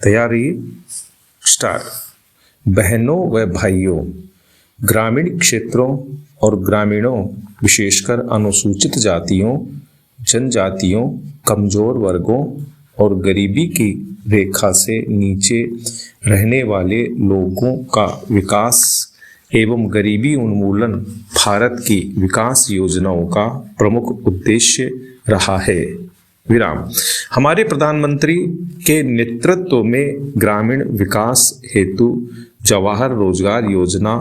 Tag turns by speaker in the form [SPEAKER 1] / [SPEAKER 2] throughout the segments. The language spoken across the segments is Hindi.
[SPEAKER 1] तैयारी स्टार्ट। बहनों व भाइयों, ग्रामीण क्षेत्रों और ग्रामीणों विशेषकर अनुसूचित जातियों, जनजातियों, कमजोर वर्गों और गरीबी की रेखा से नीचे रहने वाले लोगों का विकास एवं गरीबी उन्मूलन भारत की विकास योजनाओं का प्रमुख उद्देश्य रहा है। विराम। हमारे प्रधानमंत्री के नेतृत्व में ग्रामीण विकास हेतु जवाहर रोजगार योजना,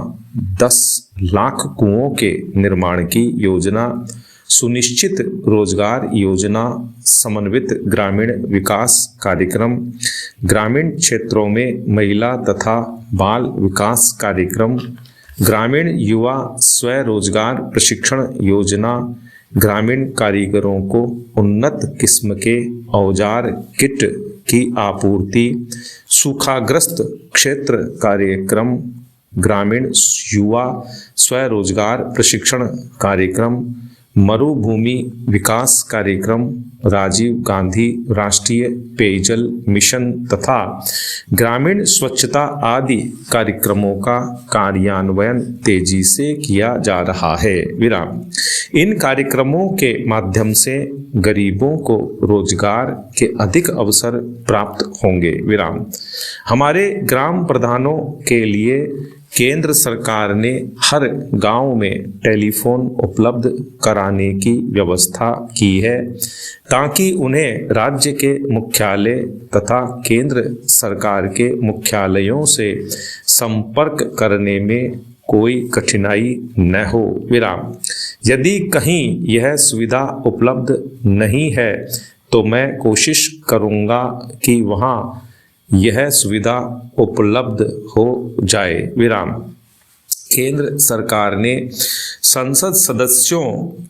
[SPEAKER 1] 10 लाख कुओं के निर्माण की योजना, सुनिश्चित रोजगार योजना, समन्वित ग्रामीण विकास कार्यक्रम, ग्रामीण क्षेत्रों में महिला तथा बाल विकास कार्यक्रम, ग्रामीण युवा स्वरोजगार प्रशिक्षण योजना, ग्रामीण कारीगरों को उन्नत किस्म के औजार किट की आपूर्ति, सूखाग्रस्त क्षेत्र कार्यक्रम, ग्रामीण युवा स्वरोजगार प्रशिक्षण कार्यक्रम, मरुभूमि विकास कार्यक्रम, राजीव गांधी राष्ट्रीय पेयजल मिशन तथा ग्रामीण स्वच्छता आदि कार्यक्रमों का कार्यान्वयन तेजी से किया जा रहा है। विराम। इन कार्यक्रमों के माध्यम से गरीबों को रोजगार के अधिक अवसर प्राप्त होंगे। विराम। हमारे ग्राम प्रधानों के लिए केंद्र सरकार ने हर गांव में टेलीफोन उपलब्ध कराने की व्यवस्था की है ताकि उन्हें राज्य के मुख्यालय तथा केंद्र सरकार के मुख्यालयों से संपर्क करने में कोई कठिनाई न हो। विराम। यदि कहीं यह सुविधा उपलब्ध नहीं है तो मैं कोशिश करूंगा कि वहां यह सुविधा उपलब्ध हो जाए। विराम। केंद्र सरकार ने संसद सदस्यों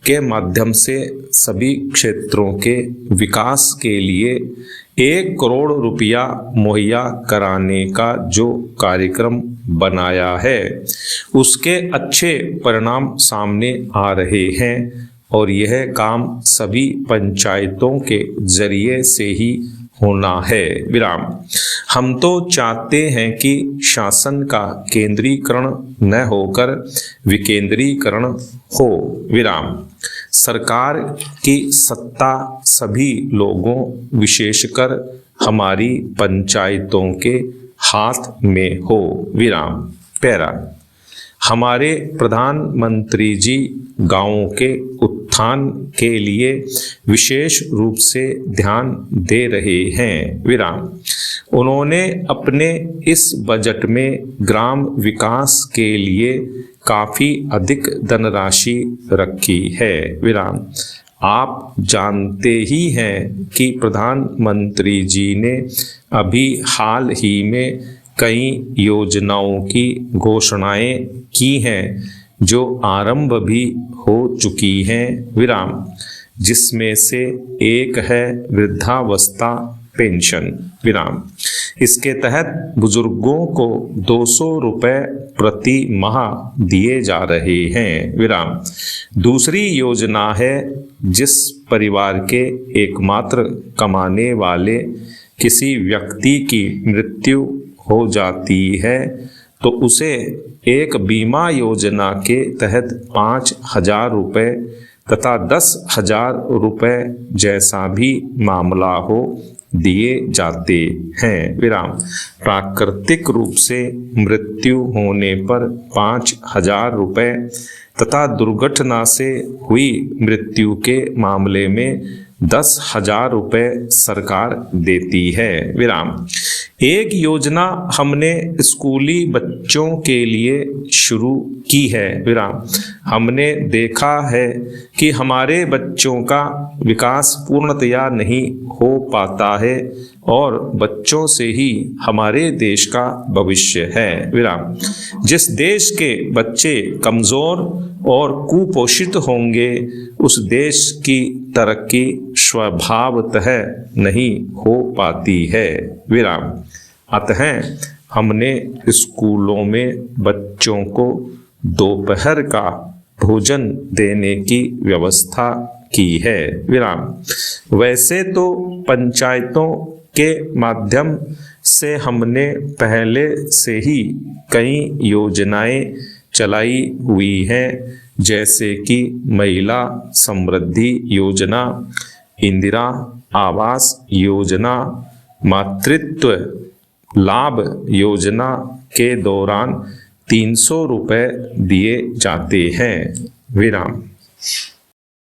[SPEAKER 1] के माध्यम से सभी क्षेत्रों के विकास के लिए 1 करोड़ रुपया मुहैया कराने का जो कार्यक्रम बनाया है उसके अच्छे परिणाम सामने आ रहे हैं और यह काम सभी पंचायतों के जरिए से ही होना है। विराम। हम तो चाहते हैं कि शासन का केंद्रीकरण न होकर विकेंद्रीकरण हो। विराम। सरकार की सत्ता सभी लोगों विशेषकर हमारी पंचायतों के हाथ में हो। विराम। पैरा। हमारे प्रधानमंत्री जी गांवों के उत्थान के लिए विशेष रूप से ध्यान दे रहे हैं। विराम। उन्होंने अपने इस बजट में ग्राम विकास के लिए काफी अधिक धनराशि रखी है। विराम। आप जानते ही हैं कि प्रधानमंत्री जी ने अभी हाल ही में कई योजनाओं की घोषणाएं की हैं जो आरंभ भी हो चुकी हैं। विराम। जिसमें से एक है वृद्धावस्था पेंशन। विराम। इसके तहत बुजुर्गों को 200 रुपये प्रति माह दिए जा रहे हैं। विराम। दूसरी योजना है जिस परिवार के एकमात्र कमाने वाले किसी व्यक्ति की मृत्यु हो जाती है तो उसे एक बीमा योजना के तहत 5,000 रुपये तथा 10,000 रुपये जैसा भी मामला हो दिए जाते हैं। विराम। प्राकृतिक रूप से मृत्यु होने पर 5,000 रुपये तथा दुर्घटना से हुई मृत्यु के मामले में 10,000 रुपये सरकार देती है। विराम। एक योजना हमने स्कूली बच्चों के लिए शुरू की है। विराम। हमने देखा है कि हमारे बच्चों का विकास पूर्णतया नहीं हो पाता है और बच्चों से ही हमारे देश का भविष्य है। विराम। जिस देश के बच्चे कमजोर और कुपोषित होंगे उस देश की तरक्की स्वभावतः नहीं हो पाती है। विराम। अतः हमने स्कूलों में बच्चों को दोपहर का भोजन देने की व्यवस्था की है। विराम। वैसे तो पंचायतों के माध्यम से हमने पहले से ही कई योजनाएं चलाई हुई हैं, जैसे कि महिला समृद्धि योजना, इंदिरा आवास योजना, मातृत्व लाभ योजना के दौरान 300 रुपये दिए जाते हैं। विराम।